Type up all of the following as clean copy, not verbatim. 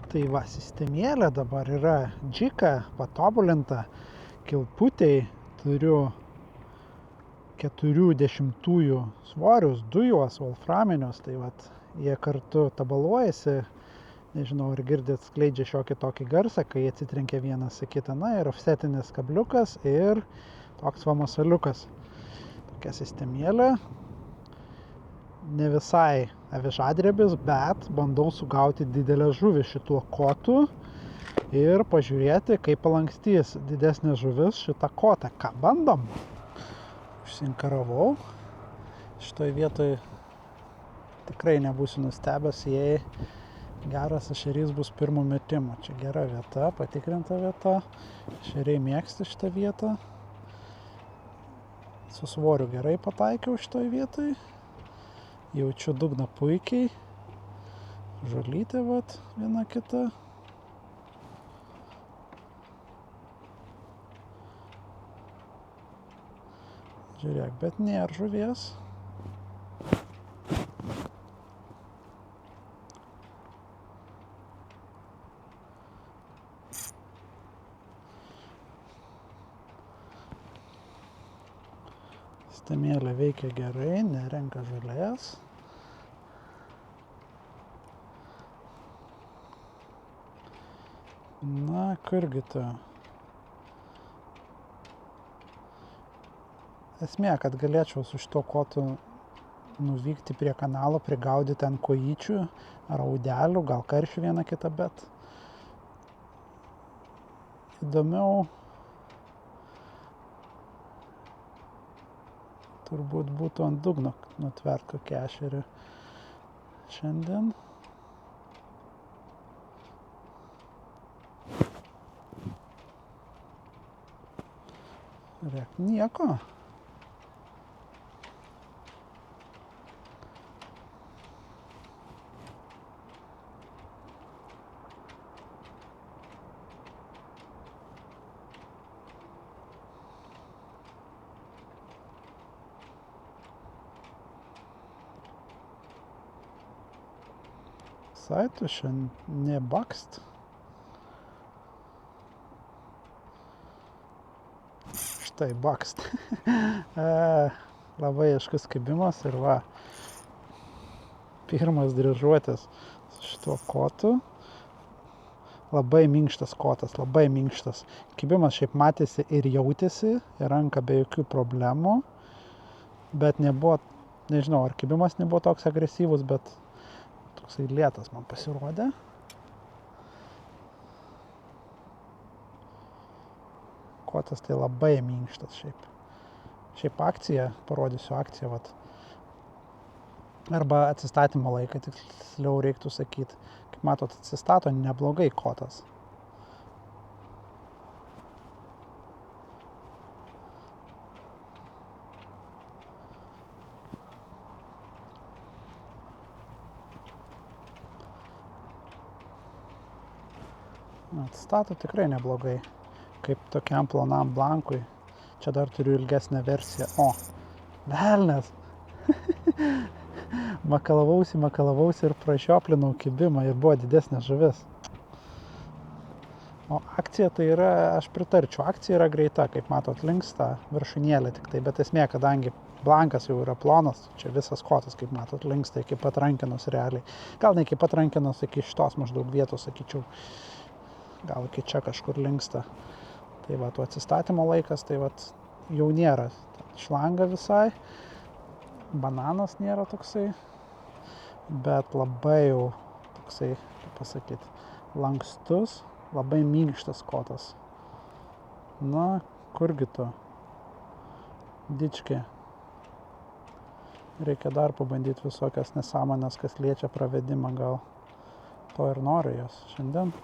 Tai va, sistemėlė dabar yra džika, patobulinta, kilputėj turiu 40 svorius, dujos, wolframinius, tai va, jie kartu tabaluojasi, nežinau, ar girdit, skleidžia šiokį tokį garsą, kai atsitrenkia vienas į kitą, na ir offsetinis kabliukas ir toks va masaliukas. Tokia sistemėlė. Ne visai avižadrebis, bet bandau sugauti didelę žuvį šituo kotu ir pažiūrėti, kaip palankstys didesnė žuvis šitą kotą. Ką bandom? Užsinkaravau. Šitoj vietoj tikrai nebūsiu nustebęs, jei geras ešerys bus pirmų metimų. Čia gera vieta, patikrinta vieta. Ešeriai mėgsta šitą vietą. Su svoriu gerai pataikiau šitoj vietoj. Jaučiu dugną puikiai. Žolytė vat, viena kita. Žiūrėk, bet nėra žuvies. Sistemėlė veikia gerai, nerenka žolės. Na, kurgi tu? Esmė, kad galėčiau su šito kotu nuvykti prie kanalo, prigaudyti ten kojyčių ar audelių, gal karšių vieną kitą, bet įdomiau turbūt būtų ant dugno nutvert kokią ešerį šiandien. Žiūrėk, nieko. Visai tuščia, nebakst. Štai bakst. Labai aiškus kibimas ir va, pirmas dryžuotis su šituo kotu. Labai minkštas kotas, labai minkštas. Kibimas šiaip matėsi ir jautėsi, ir ranka be jokių problemų, bet nebuvo, nežinau, ar kibimas nebuvo toks agresyvus, bet toksai lėtas man pasirodė. Kotas tai labai minkštas šiaip. Šiaip akcija, parodysiu akciją, vat. Arba atsistatymo laiką, tiksliau reiktų sakyti. Kaip matot, atsistato neblogai kotas. Atsistato tikrai neblogai, kaip tokiam plonam blankui. Čia dar turiu ilgesnę versiją. O, velnias! Makalavausi ir pražioplinau kibimą ir buvo didesnė žuvis. O akcija tai yra, aš pritarčiau, akcija yra greita, kaip matot, linksta viršūnėlė tik tai, bet esmė, kadangi blankas jau yra plonas, čia visas kotas, kaip matot, linksta iki pat rankenos realiai. Gal ne iki pat rankenos, iki šitos maždaug vietos, sakyčiau. Gal iki čia kažkur linksta. Tai va, tuo atsistatymo laikas, tai va, jau nėra šlanga visai. Bananas nėra toksai, bet labai jau toksai, kaip pasakyti, lankstus, labai minkštas kotas. Na, kurgi tu? Dičkė. Reikia dar pabandyti visokias nesąmonės, kas liečia pravedimą, gal to ir noriu jos šiandien.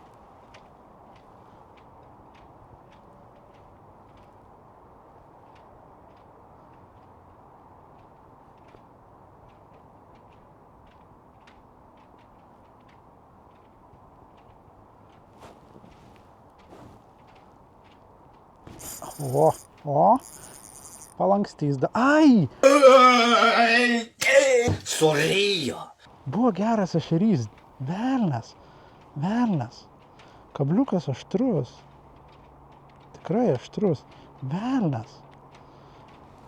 O, palankstys da. Ai! Surijo. Buvo geras ešerys, velnias. Velnias. Kabliukas aštrus. Tikrai aštrus. Velnias.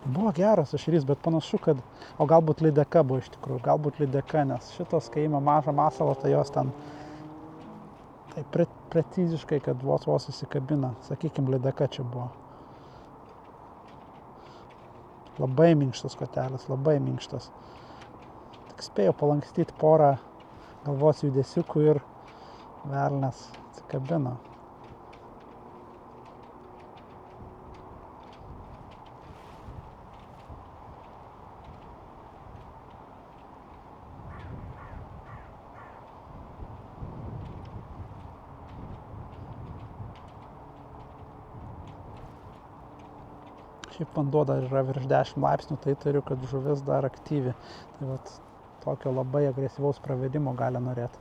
Buvo geras ešerys, bet panašu, kad... O galbūt lydeka buvo iš tikrųjų. Galbūt lydeka, nes šitos, kai ima mažą masalą, tai jos ten... Tai preciziškai, kad vos įsikabina. Sakykim, lydeka čia buvo. Labai minkštas kotelis, labai minkštas. Tik spėjau palankstyti porą galvos judesiukų ir velnias atsikabino. Šiaip vanduo dar yra virš 10 laipsnių, tai turiu, kad žuvis dar aktyvi. Tai vat, tokio labai agresyvaus pravedimo gali norėti.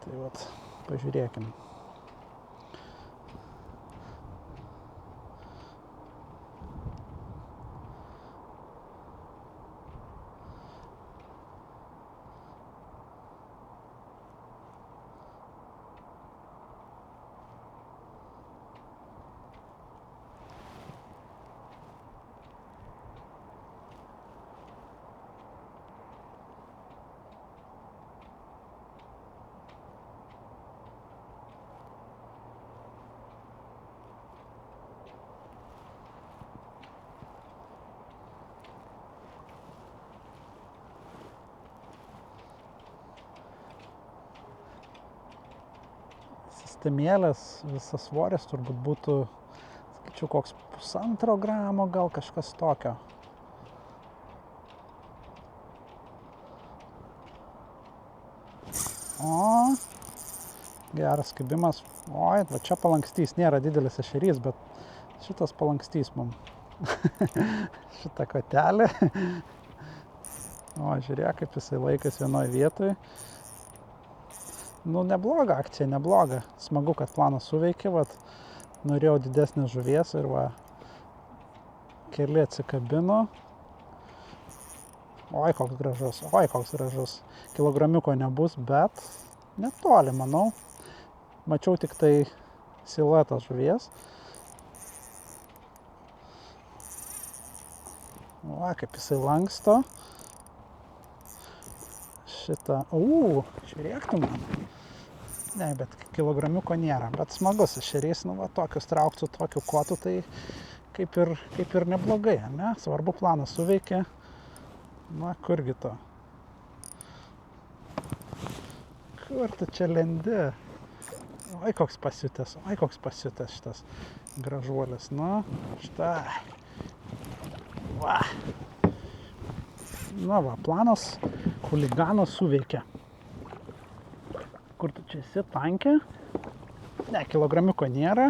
Tai vat, pažiūrėkim. Sistemėlės visas svoris turbūt būtų, sakyčiau, koks 1,5 gramo, gal kažkas tokio. O, geras kibimas. Oi, va čia palankstys, nėra didelis ešerys, bet šitas palankstys mum. Šitą kotelį. O, žiūrėk, kaip jisai laikas vienoje vietoje. Nu, nebloga akcija, nebloga. Smagu, kad planas suveikė, vat, norėjau didesnės žuvies ir va, keli atsikabino. Oi, koks gražus. Kilogramiuko nebus, bet netoli, manau. Mačiau tik tai siluetas žuvies. O, kaip jisai lanksto. Šitą, žiūrėk tu man. Ne, bet kilogramiuko nėra, bet smagus ešerys, nu va, tokius traukti su tokiu kotu, tai kaip ir neblogai, ne? Svarbu, planas suveikė. Na, kurgi to? Kur tu čia lendi? Oi, koks pasiutęs šitas gražuolis, nu, štai. Va. Na va, planas chuligano suveikia. Kur tu čia esi, tankė? Ne, kilogramiuko nėra,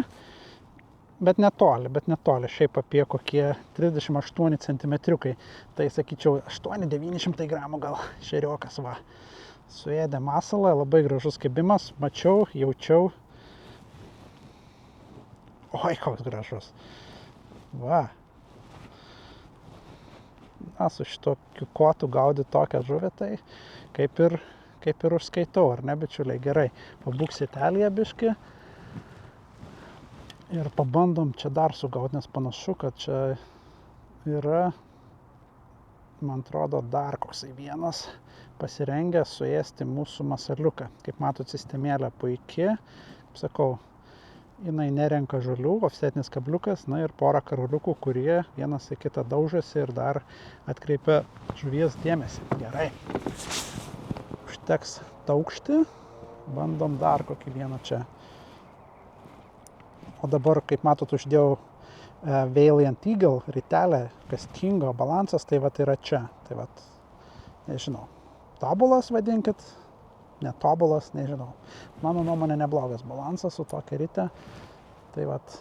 bet netoli. Šiaip apie kokie 38 centimetriukai. Tai sakyčiau, 8-900 gramų gal šeriokas, va. Suėdė masalą, labai gražus kibimas, mačiau, jaučiau. Oi, koks gražus. Va. Na, su šitokiu kotu gaudyti tokią žuvį, tai kaip ir užskaitau, ar ne, bičiuliai, gerai. Pabūk sietelėje biškį ir pabandom čia dar sugauti, nes panašu, kad čia yra, man atrodo, dar koksai vienas pasirengęs suėsti mūsų masaliuką. Kaip matot, sistemėlė puikiai, kaip sakau, jinai nerenka žolių, ofsetinis kabliukas, na ir porą karuliukų, kurie vienas į kitą daužėsi ir dar atkreipia žuvies dėmesį. Gerai. Užteks taukšti. Bandom dar kokį vieną čia. O dabar, kaip matot, uždėjau Valiant Eagle ritelę, Castingo balansas, tai vat yra čia. Tai vat, nežinau, tobulas vadinkit. Netobulas, nežinau. Mano nuomonė neblogas balansas su tokia rite. Tai vat.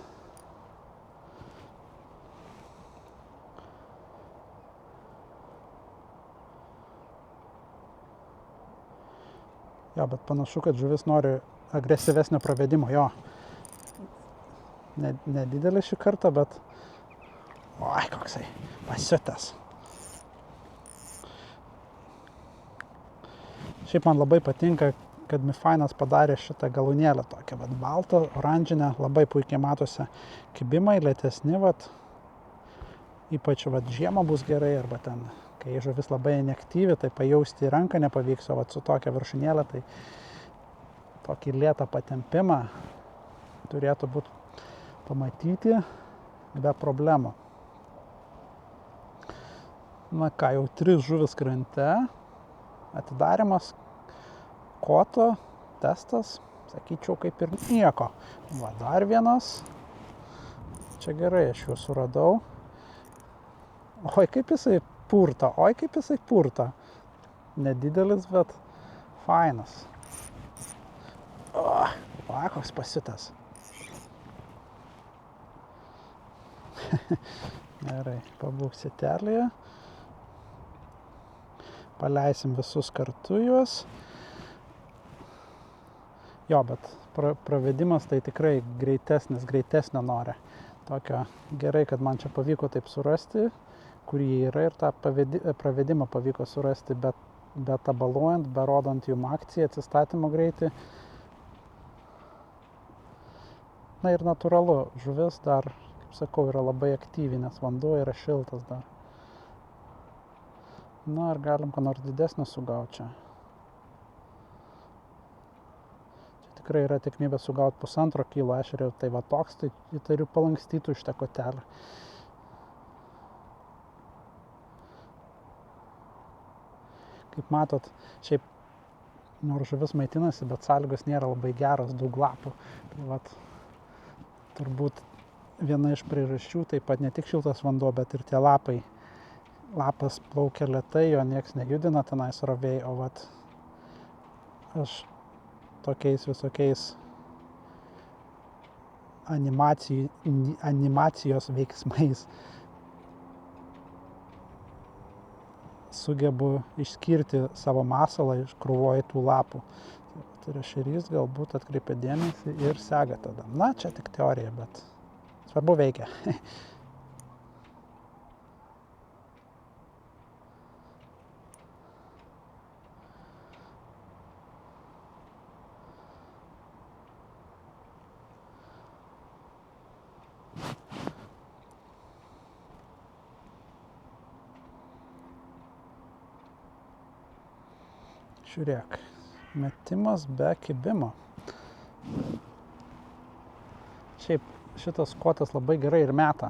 Jo, bet panašu, kad žuvis nori agresyvesnio pravedimo. Jo. Nedidelis šį kartą, bet... Oi, koksai pasiutęs. Šiaip man labai patinka, kad Mifainas padarė šitą galūnėlę tokią, vat, baltą, oranžinę, labai puikiai matosi kibimai, lėtesni, vat, ypač vat, žiemą bus gerai, arba ten, kai žuvis labai neaktyvi, tai pajausti į ranką nepavyks, o vat, su tokia viršūnėlė, tai tokį lėtą patempimą turėtų būti pamatyti be problemų. Na ką, jau 3 žuvis krante, atidarimas, koto, testas, sakyčiau, kaip ir nieko. Va, dar vienas. Čia gerai, aš jau suradau. Oi, kaip jisai purta, Nedidelis, bet fainas. O, va, koks pasiutęs. Gerai, pabūk sitelėje. Paleisim visus kartu juos. Jo, bet pravedimas tai tikrai greitesnio nori. Tokio gerai, kad man čia pavyko taip surasti, kur jie yra, ir tą pravedimą pavyko surasti, be tabaluojant, be rodant jum akciją, atsistatymo greitį. Na ir natūralu, žuvis dar, kaip sakau, yra labai aktyvi, nes vanduo yra šiltas dar. Na, ar galim ką nors didesnio sugauti čia? Čia tikrai yra tikimybė sugauti 1,5 kilo ešerio, tai va toks, tai įtariu palankstytų šitą kotelę. Kaip matot, šiaip nors žuvis maitinasi, bet sąlygos nėra labai geros, daug lapų. Tai vat, turbūt viena iš priežasčių, taip pat ne tik šiltas vanduo, bet ir tie lapai. Lapas plaukia lėtai, jo nieks nejudina tenais rovėjai, o vat aš tokiais visokiais animacijos veiksmais sugebu išskirti savo masalą iš krūvoj tų lapų. Tai ešerys galbūt atkreipia dėmesį ir sega tada. Na, čia tik teorija, bet svarbu veikia. Žiūrėk, metimas be kibimo. Šiaip šitas kotas labai gerai ir meta.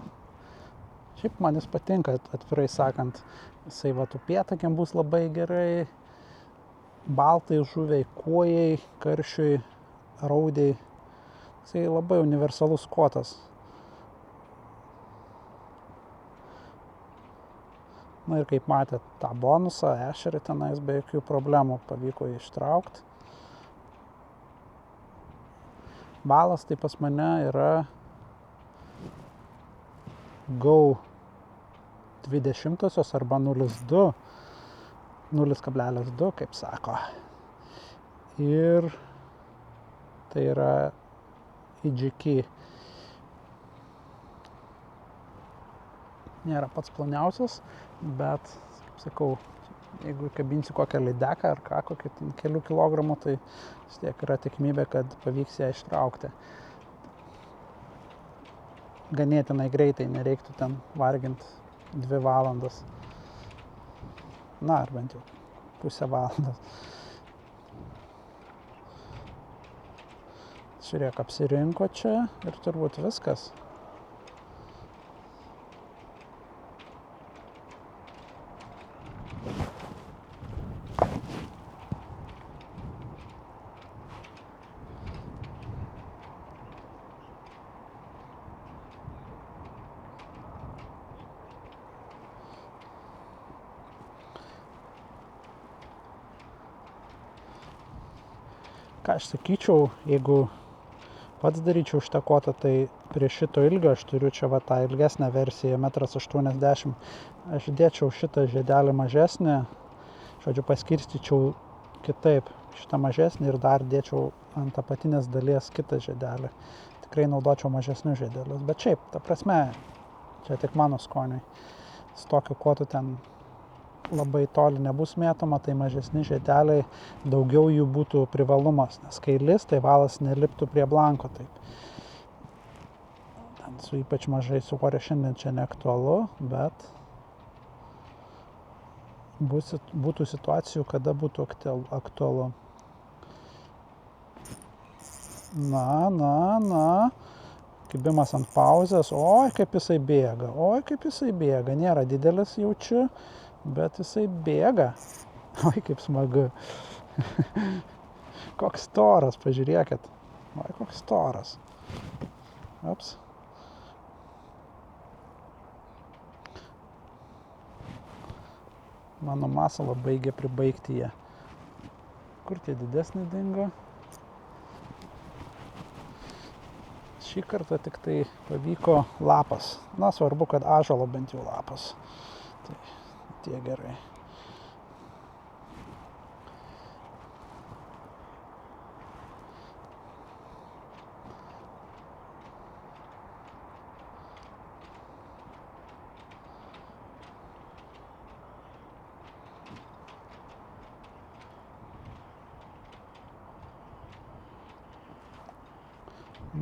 Šiaip man jis patinka, atvirai sakant. Jisai va upėtakiam bus labai gerai. Baltai žuviai, kuojai, karšiui, raudiai. Jisai labai universalus kotas. Na ir kaip matėt, tą bonusą, ešerį tenais be jokių problemų pavyko ištraukti. Balas tai pas mane yra GO 20 arba 0,2, kaip sako. Ir tai yra IGK. Nėra pats ploniausias, bet, kaip sakau, jeigu kabinsiu kokią lydeką ar ką, kokį kelių kilogramų, tai vis tiek yra tikimybė, kad pavyks ją ištraukti. Ganėtinai greitai, nereiktų ten varginti 2 valandas. Na, ar bent jau pusę valandos. Žiūrėk, apsirinko čia ir turbūt viskas. Ką aš sakyčiau, jeigu pats daryčiau šitą kotą, tai prie šito ilgio aš turiu čia va tą ilgesnę versiją, 1,80 m. Aš dėčiau šitą žiedelį mažesnį, žodžiu, paskirstyčiau kitaip šitą mažesnį ir dar dėčiau ant apatinės dalies kitą žiedelį. Tikrai naudočiau mažesnius žiedelius, bet šiaip, ta prasme, čia tik mano skoniui. Su tokiu kotu ten labai toli nebus mėtoma, tai mažesni žiedeliai, daugiau jų būtų privalumas, nes kai lis, tai valas neliptų prie blanko taip. Ten su ypač mažai svorio šiandien čia neaktualu, bet būtų situacijų, kada būtų aktualu. Na. Kibimas ant pauzės. Oi, kaip jisai bėga. Nėra didelis, jaučiu, bet jisai bėga. Oi, kaip smagu. Koks storas, pažiūrėkit. Oi, koks storas. Ups. Mano masalo baigia pribaigti jie. Kur tie didesni dingo? Šį kartą tik tai pavyko lapas. Na, svarbu, kad ąžuolo bent jau lapas. Tai tie gerai.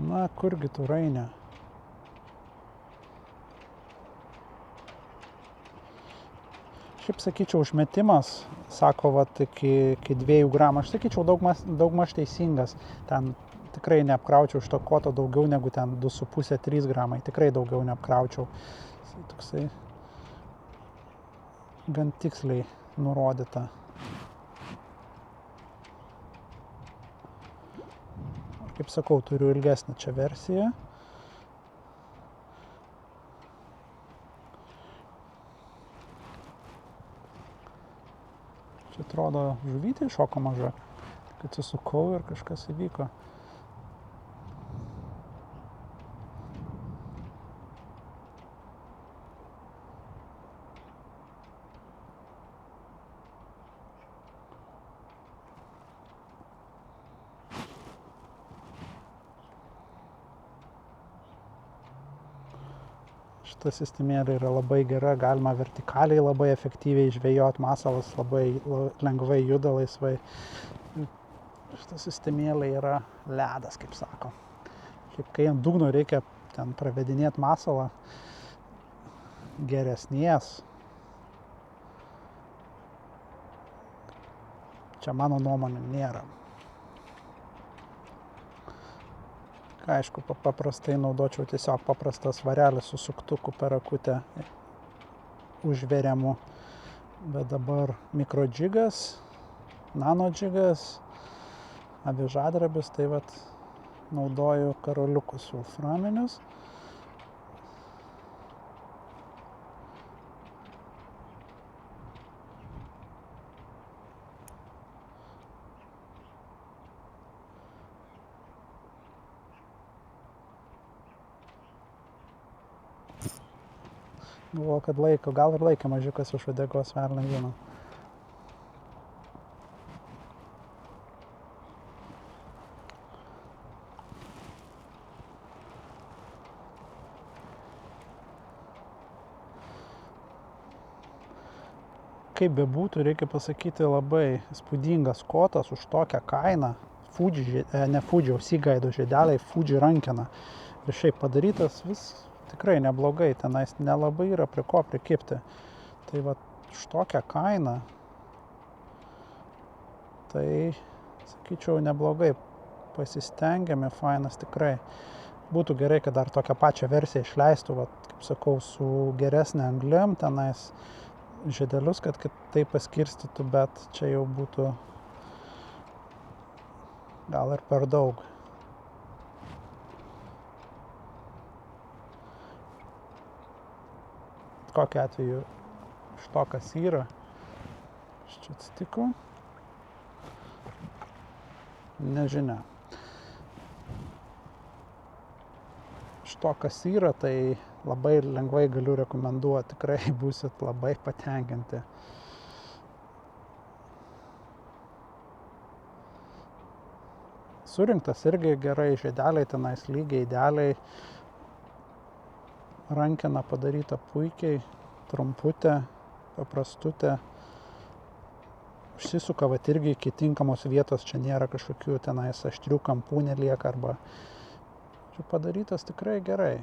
Na, kurgi tu Raine? Šiaip sakyčiau, užmetimas, sako, vat, iki 2 gramų. Aš sakyčiau, daugmaž teisingas. Ten tikrai neapkraučiau šito koto daugiau negu ten 2,5-3 gramai. Tikrai daugiau neapkraučiau. Toksai gan tiksliai nurodyta. Kaip sakau, turiu ilgesnę čia versiją. Čia atrodo žuvytė šoko maža. Tik atsisukau ir kažkas įvyko. Šita sistemėlė yra labai gera, galima vertikaliai labai efektyviai žvejot, masalas labai lengvai juda laisvai. Šita sistemėlė yra ledas, kaip sako. Šiaip kai ant dugno reikia ten pravedinėti masalą geresnės, čia mano nuomonė nėra. Aišku, paprastai naudočiau tiesiog paprastą svarelį su suktuku per akutę užveriamu. Bet dabar mikrodžigas, nanodžigas, avižadrabis, tai vat naudoju karoliukus wolframinius. Galvoju, kad laiko, gal ir laikė mažiukas už uodegos, velniai žino. Kaip bebūtų, reikia pasakyti, labai įspūdingas kotas už tokią kainą. Fuji, Seaguido žiedeliai, Fuji rankena. Ir šiaip padarytas vis tikrai neblogai, tenais nelabai yra prie ko prikibti. Tai va, už tokią kainą, tai, sakyčiau, neblogai pasistengėme, fainas tikrai. Būtų gerai, kad dar tokią pačią versiją išleistų, va, kaip sakau, su geresnė anglim, tenais žiedelius, kad kitaip paskirstytų, bet čia jau būtų gal ir per daug. Kokiu atveju iš to, kas yra, čia atsitiko, nežinia. Iš to, kas yra, tai labai lengvai galiu rekomenduoti, tikrai būsit labai patenkinti. Surinktas irgi gerai, žiedeliai tenais lygiai, idealiai. Rankena padaryta puikiai, trumputė, paprastutė. užsisuka vat irgi iki tinkamos vietos, čia nėra kažkokių tenais aštrių kampų nelieka arba čia padarytas tikrai gerai.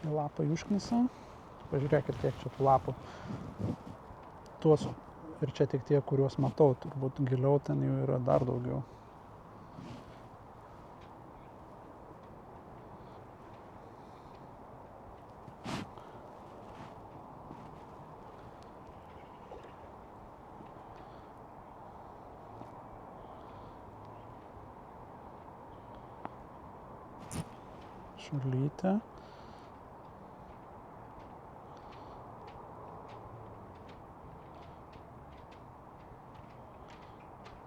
Tie lapai užknisa. Pažiūrėkit, kiek čia tų lapų. Tuos ir čia tik tie, kuriuos matau, turbūt giliau ten jų yra dar daugiau. Šulytė.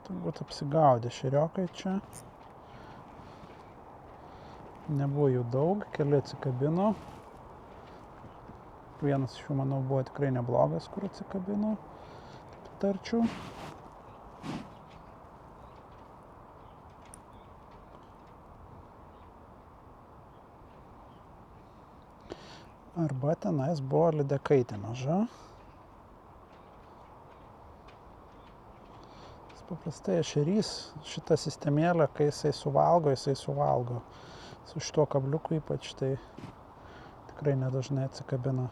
Turbūt apsigaudė šeriokai čia. Nebuvo jų daug, keli atsikabino. Vienas iš jų, manau, buvo tikrai neblogas, kur atsikabino. Taip tarčiau. Arba tenais buvo lydekaitė maža. Paprastai ešerys šitą sistemėlę, kai jisai suvalgo. Su šituo kabliuku ypač tai tikrai nedažnai atsikabina.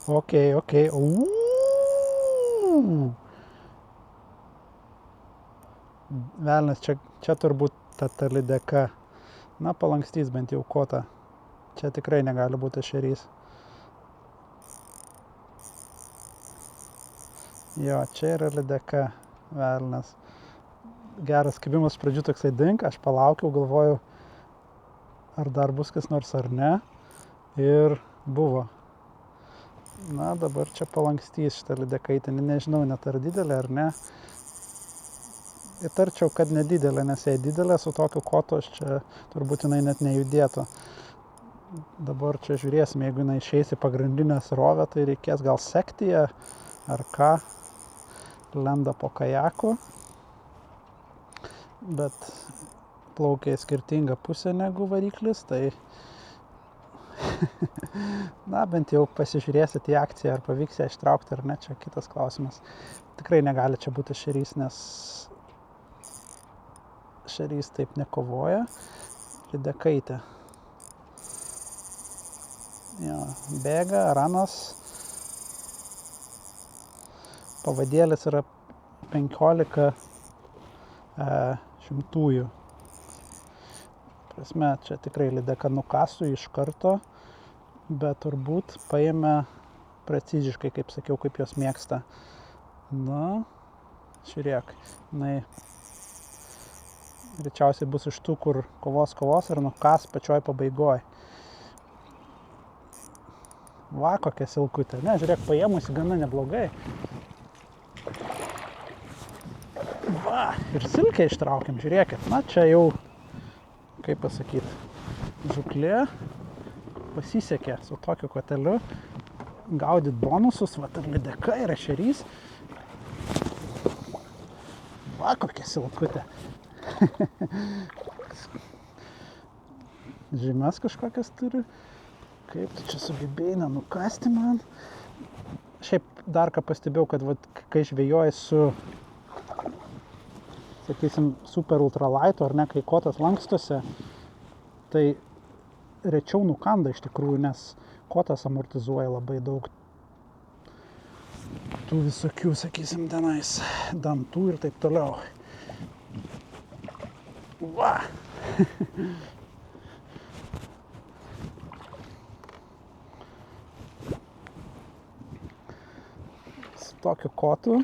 Okei. Velnias, čia turbūt ta lydeka. Na, palankstys bent jau kotą. Čia tikrai negali būti ešerys. Jo, čia yra lydeka. Velnias. Geras kibimas pradžių toksai dink, aš palaukiau, galvojau, ar dar bus kas nors ar ne. Ir buvo. Na, dabar čia palankstys šitą lydekaitę. Nežinau, net ar didelė ar ne. Įtarčiau, kad nedidelė, nes jei didelė, su tokiu kotu aš čia turbūt jinai net nejudėtų. Dabar čia žiūrėsim, jeigu jinai išeis į pagrindinę srovę, tai reikės gal sekti ją ar ką. Lenda po kajaku. Bet plaukia į skirtingą pusę negu variklis, tai na, bent jau pasižiūrėsit į akciją, ar pavyks ją ištraukti ar ne, čia kitas klausimas. Tikrai negali čia būti ešerys, nes ešerys taip nekovoja. Lydekaitė. Jo, bėga, ranas. Pavadėlis yra 15 šimtųjų. Prasme, čia tikrai lydeka nukastų iš karto, bet turbūt paėmė preciziškai, kaip sakiau, kaip jos mėgsta. Na, žiūrėk, jinai greičiausiai bus iš tų, kur kovos ir nukas pačioj pabaigoj. Va, kokia silkutė. Ne, žiūrėk, paėmusi gana neblogai. Va, ir silkę ištraukiam, žiūrėkit. Na, čia jau, kaip pasakyti, žuklė pasisekė su tokiu koteliu. Gaudyt bonusus, va, ir lydeka, ir ešerys. Va, kokia silkutė. Žymes kažkokias turi. Kaip tu čia sugebėjai nenukasti man. Šiaip dar ką pastebėjau, kad vat, kai žvejoji su, sakysim, super ultralaitu, ar ne, kai kotas lankstosi, tai rečiau nukanda iš tikrųjų, nes kotas amortizuoja labai daug tų visokių, sakysim, tenais dantų ir taip toliau. Va! tokiu kotu.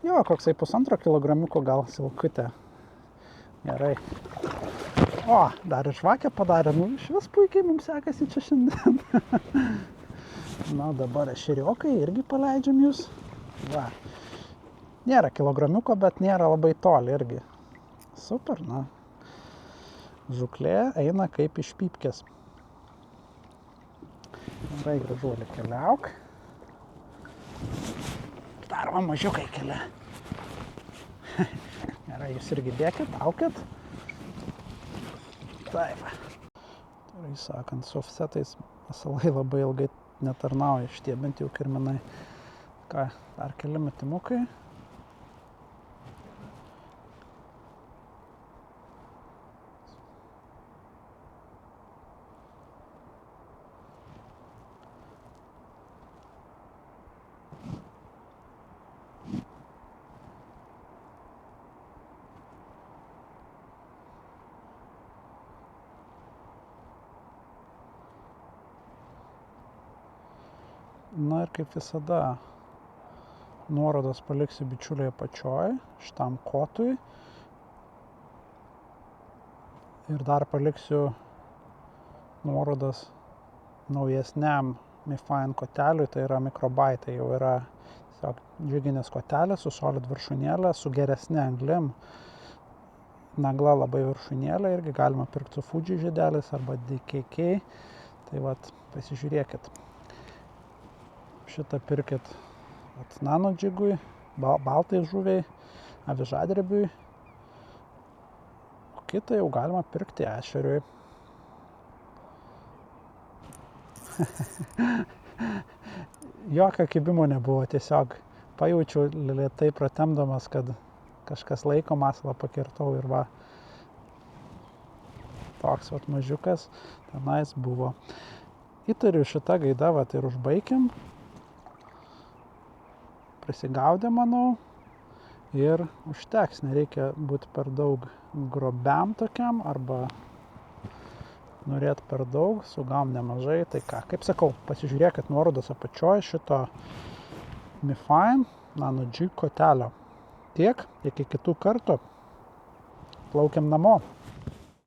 Jo, koksai 1,5 kilogramiuko gal silkutė. Gerai. O, dar ir žvakę padarė. Nu, iš vis puikiai mums sekasi čia šiandien. Na, dabar ešeriokai irgi paleidžiam jūs. Va. Nėra kilogramiuko, bet nėra labai toli irgi. Super, na. Žuklė eina kaip iš pypkės. Gerai, gražuolį, keliauk. Dar va mažiukai kelia. Gerai, jūs irgi bėkit, aukit. Taip. Tai sakant, su offsetais asalai labai ilgai netarnauja šitie, bent jau kirminai. Ką, dar keli metimukai. Na ir kaip visada, nuorodas paliksiu bičiuliai apačioj, šitam kotui. Ir dar paliksiu nuorodas naujesniam MiFine koteliui, tai yra Microbyte, tai jau yra tiesiog džiuginis kotelis su solid viršūnėlė, su geresne anglim. Nagla labai viršūnėlė, irgi galima pirkti su Fuji žiedelis arba DKK. Tai vat, pasižiūrėkit. Šitą pirkit nano džigui, baltai žuviai, avižadrebiui. O kitą jau galima pirkti ešeriui. Jokio kibimo nebuvo, tiesiog pajaučiau lėtai pratemdamas, kad kažkas laiko, masalą pakirtau ir va. Toks vat mažiukas tenais buvo. Įtariu šitą gaidą vat ir užbaikim. Prisigaudė, manau, ir užteks, nereikia būti per daug grobiam tokiam, arba norėt per daug, sugavom nemažai, tai ką, kaip sakau, pasižiūrėkit nuorodas apačioj šito MiFine Nano G kotelio. Tiek, iki kitų kartų, plaukiam namo.